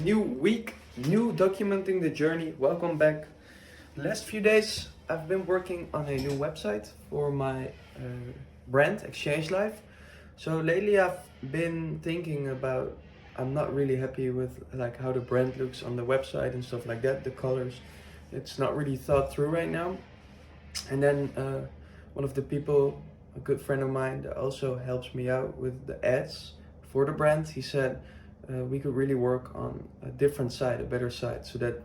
new week, new documenting the journey. Welcome back. Last few days I've been working on a new website for my brand Exchange Life. So lately I've been thinking about, I'm not really happy with like how the brand looks on the website and stuff like that, the colors. It's not really thought through right now. And then one of the people, a good friend of mine that also helps me out with the ads for the brand, he said we could really work on a different side, a better side, so that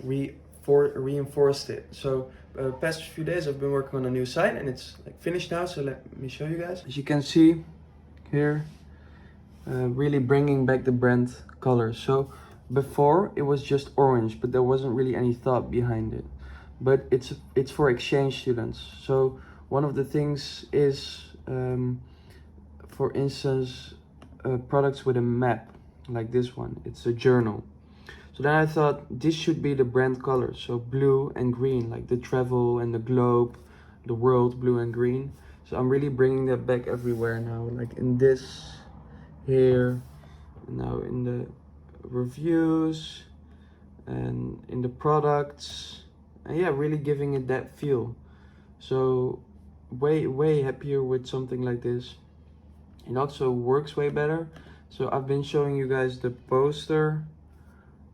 we reinforced it. So past few days I've been working on a new site and it's like finished now, so let me show you guys. As you can see here, really bringing back the brand colors. So before it was just orange, but there wasn't really any thought behind it. But it's for exchange students. So one of the things is, for instance, products with a map like this one. It's a journal. So then I thought this should be the brand colors. So blue and green, like the travel and the globe, the world, blue and green. So I'm really bringing that back everywhere now, like in this here, now in the reviews and in the products. And yeah, really giving it that feel. So way happier with something like this. It also works way better. So I've been showing you guys the poster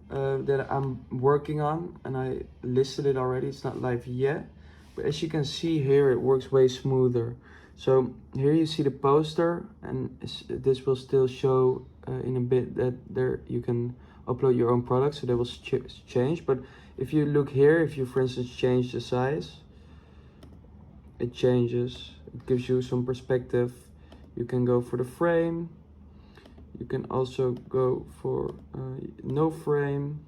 that I'm working on, and I listed it already. It's not live yet, but as you can see here, it works way smoother. So here you see the poster, and this will still show in a bit that there you can upload your own products, so they will change. But if you look here, if you for instance change the size, it changes. It gives you some perspective. You can go for the frame. You can also go for no frame.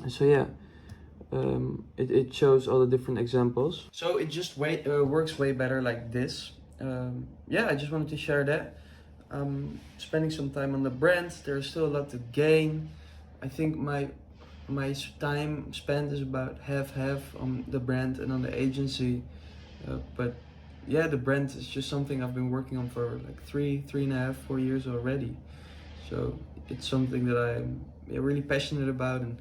So yeah, it shows all the different examples. So it just works way better like this. Yeah, I just wanted to share that. Spending some time on the brand. There's still a lot to gain. I think my time spent is about half on the brand and on the agency, but yeah, the brand is just something I've been working on for like 3.5, 4 years already. So it's something that I'm really passionate about, and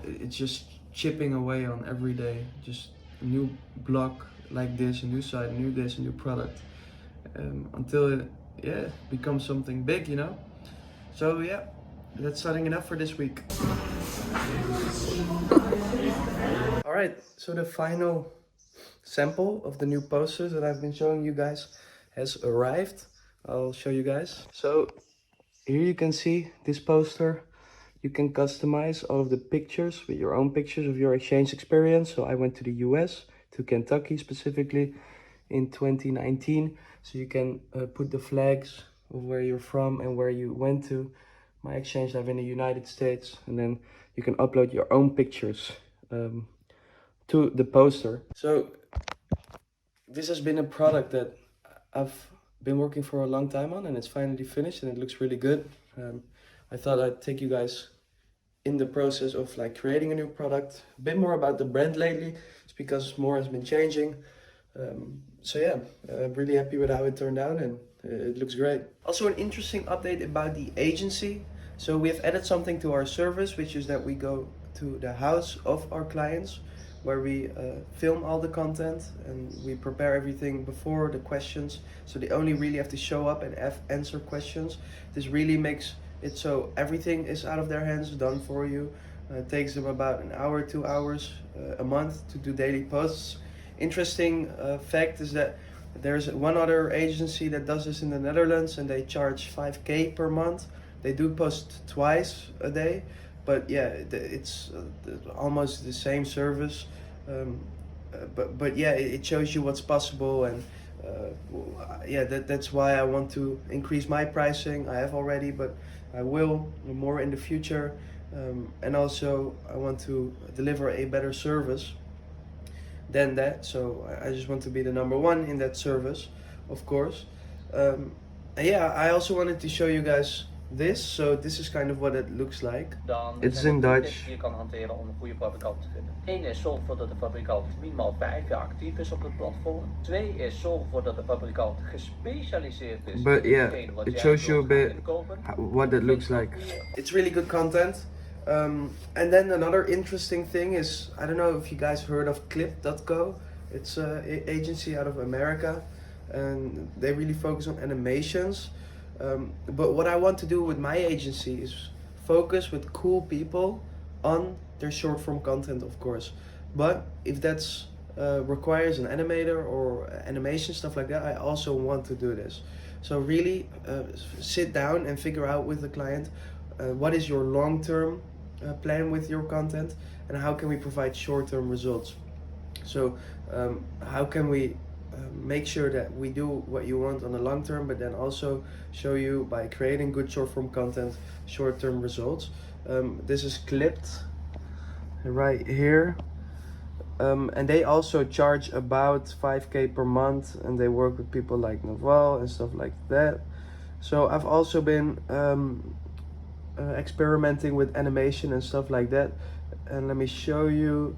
it's just chipping away on every day. Just a new block like this, a new site, a new this, a new product, until it becomes something big, you know. So yeah, that's setting it up for this week. All right, so the final sample of the new posters that I've been showing you guys has arrived. I'll show you guys. So here you can see this poster. You can customize all of the pictures with your own pictures of your exchange experience. So I went to the US, to Kentucky specifically in 2019. So you can put the flags of where you're from and where you went to. My exchange life in the United States, and then you can upload your own pictures to the poster. So this has been a product that I've been working for a long time on, and it's finally finished and it looks really good. I thought I'd take you guys in the process of like creating a new product, a bit more about the brand lately. It's because more has been changing. So yeah, I'm really happy with how it turned out, and it looks great. Also an interesting update about the agency. So we have added something to our service, which is that we go to the house of our clients, where we film all the content and we prepare everything before the questions. So they only really have to show up and answer questions. This really makes it so everything is out of their hands, done for you. It takes them about an hour, 2 hours a month to do daily posts. Interesting fact is that there's one other agency that does this in the Netherlands, and they charge 5K per month. They do post twice a day, but yeah, it's almost the same service. But yeah, it shows you what's possible, and yeah, that's why I want to increase my pricing. I have already, but I will more in the future. And also I want to deliver a better service than that. So I just want to be the number one in that service, of course. And yeah, I also wanted to show you guys this. So this is kind of what it looks like. Dan It's zijn in er 3 Dutch. tips die je kan hanteren om een goede fabrikant te vinden. 1 is zorg ervoor dat de fabrikant minimaal 5 jaar actief is op het platform. 2 is zorg ervoor dat de fabrikant gespecialiseerd is But in yeah, hetgene wat it jij shows you a wilt gaan bit inkopen. what it looks like. It's really good content. And then another interesting thing is, I don't know if you guys heard of Clip.co. It's an agency out of America, and they really focus on animations. But what I want to do with my agency is focus with cool people on their short form content, of course. But if that's requires an animator or animation stuff like that, I also want to do this. So really sit down and figure out with the client what is your long-term plan with your content, and how can we provide short-term results. So how can we make sure that we do what you want on the long term, but then also show you by creating good short form content short-term results. This is clipped right here. And they also charge about 5k per month, and they work with people like Naval and stuff like that. So I've also been experimenting with animation and stuff like that, and let me show you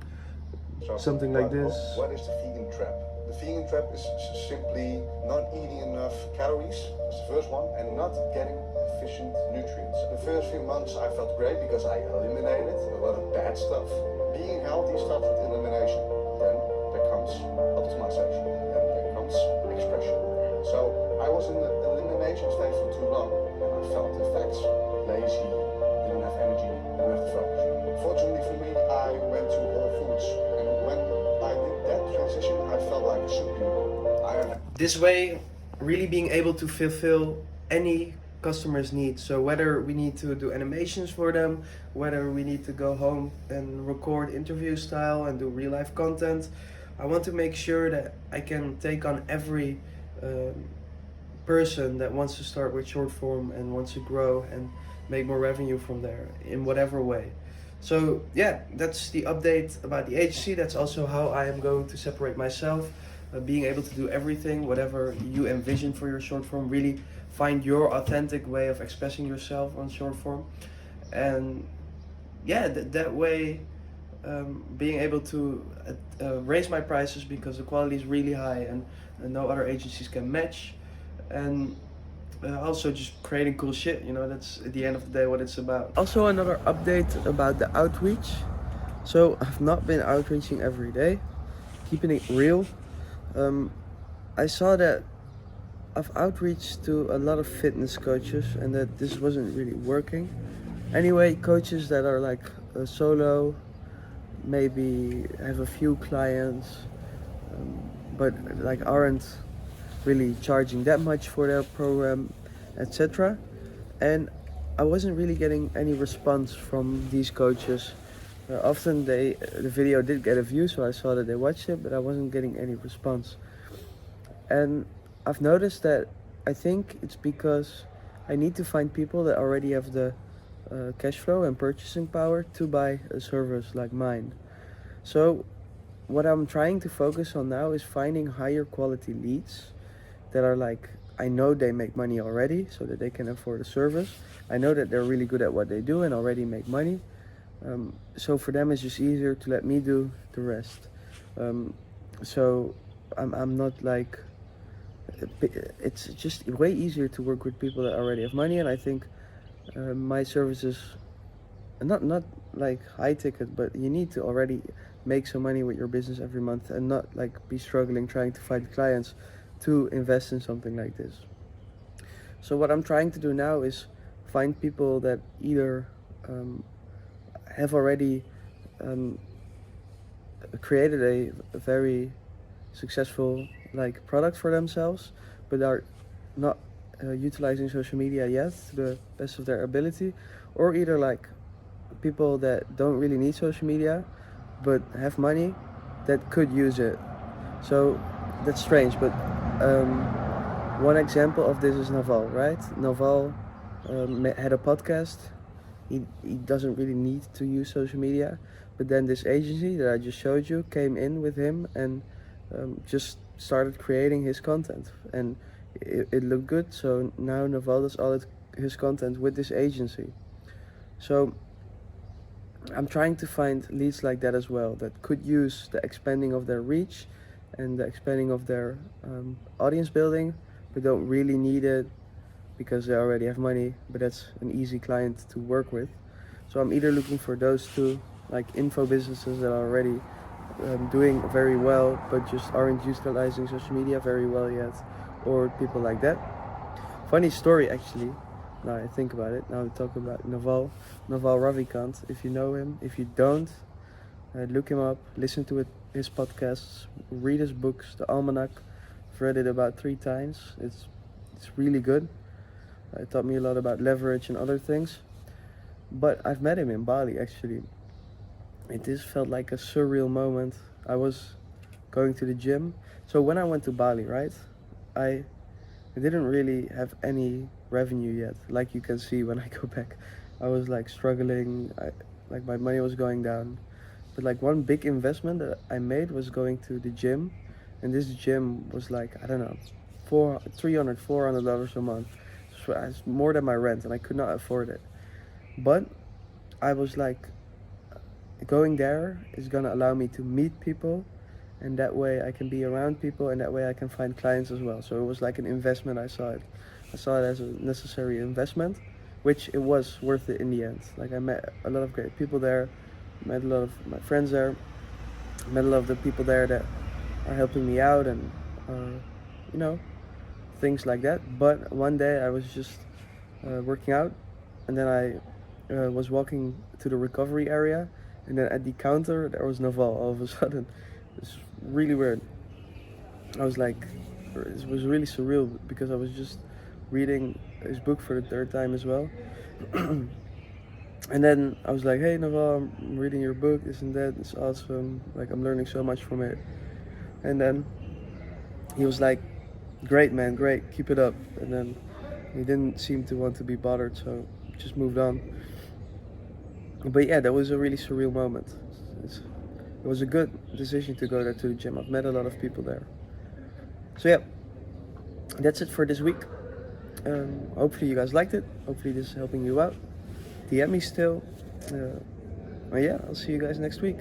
something like this. What is the vegan trap? The vegan trap is simply not eating enough calories, that's the first one, and not getting efficient nutrients. The first few months I felt great because I eliminated a lot of bad stuff. Being healthy starts with elimination. Then there comes optimization. Then there comes expression. So I was in the elimination stage for too long, and I felt the effects. Lazy, didn't have energy, didn't have the focus. Fortunately for me, I went to Whole Foods, and when I did that transition, I felt like a superhero. This way, really being able to fulfill any customer's needs. So whether we need to do animations for them, whether we need to go home and record interview style and do real life content, I want to make sure that I can take on every person that wants to start with short form and wants to grow and make more revenue from there in whatever way. So yeah, that's the update about the agency. That's also how I am going to separate myself, being able to do everything, whatever you envision for your short form. Really find your authentic way of expressing yourself on short form, and yeah, that way being able to raise my prices because the quality is really high and no other agencies can match, and also just creating cool shit, you know, that's at the end of the day what it's about. Also another update about the outreach. So I've not been outreaching every day, keeping it real. I saw that I've outreached to a lot of fitness coaches and that this wasn't really working. Anyway, coaches that are like solo, maybe have a few clients, but like aren't really charging that much for their program, etc. And I wasn't really getting any response from these coaches. Often the video did get a view, so I saw that they watched it, but I wasn't getting any response. And I've noticed that I think it's because I need to find people that already have the cash flow and purchasing power to buy a service like mine. So what I'm trying to focus on now is finding higher quality leads that are like, I know they make money already so that they can afford a service. I know that they're really good at what they do and already make money. So for them it's just easier to let me do the rest. So I'm not like, it's just way easier to work with people that already have money, and I think my services, not like high ticket, but you need to already make some money with your business every month and not like be struggling trying to find clients to invest in something like this. So what I'm trying to do now is find people that either have already created a very successful like product for themselves, but are not utilizing social media yet to the best of their ability, or either like people that don't really need social media but have money that could use it. So that's strange, but one example of this is Naval, right? Naval had a podcast. He doesn't really need to use social media, but then this agency that I just showed you came in with him and just started creating his content, and it looked good. So now Naval does all his content with this agency. So I'm trying to find leads like that as well, that could use the expanding of their reach and the expanding of their audience building, but don't really need it because they already have money, but that's an easy client to work with. So I'm either looking for those two, like info businesses that are already doing very well but just aren't utilizing social media very well yet, or people like that. Funny story actually, now I think about it, now I'm talking about Naval Ravikant. If you know him, if you don't, look him up, listen to his podcasts, read his books, The Almanac. I've read it about 3 times. It's really good. It taught me a lot about leverage and other things. But I've met him in Bali actually. It just felt like a surreal moment. I was going to the gym. So when I went to Bali, right, I didn't really have any revenue yet. Like you can see when I go back, I was like struggling. Like my money was going down. But like one big investment that I made was going to the gym, and this gym was like, I don't know, $400 a month. So it's more than my rent, and I could not afford it. But I was like, going there is gonna allow me to meet people, and that way I can be around people, and that way I can find clients as well. So it was like an investment. I saw it as a necessary investment, which it was worth it in the end. Like I met a lot of great people there, met a lot of my friends there, met a lot of the people there that are helping me out, and you know, things like that. But one day I was just working out, and then I was walking to the recovery area, and then at the counter there was Naval all of a sudden. It's really weird. I was like, it was really surreal because I was just reading his book for the 3rd time as well. And then I was like, hey Naval, I'm reading your book, this and that, it's awesome, like I'm learning so much from it. And then he was like, great man, great, keep it up. And then he didn't seem to want to be bothered, so just moved on. But yeah, that was a really surreal moment. It was a good decision to go there to the gym. I've met a lot of people there. So yeah, that's it for this week. Hopefully you guys liked it. Hopefully this is helping you out. DM me still. Yeah, I'll see you guys next week.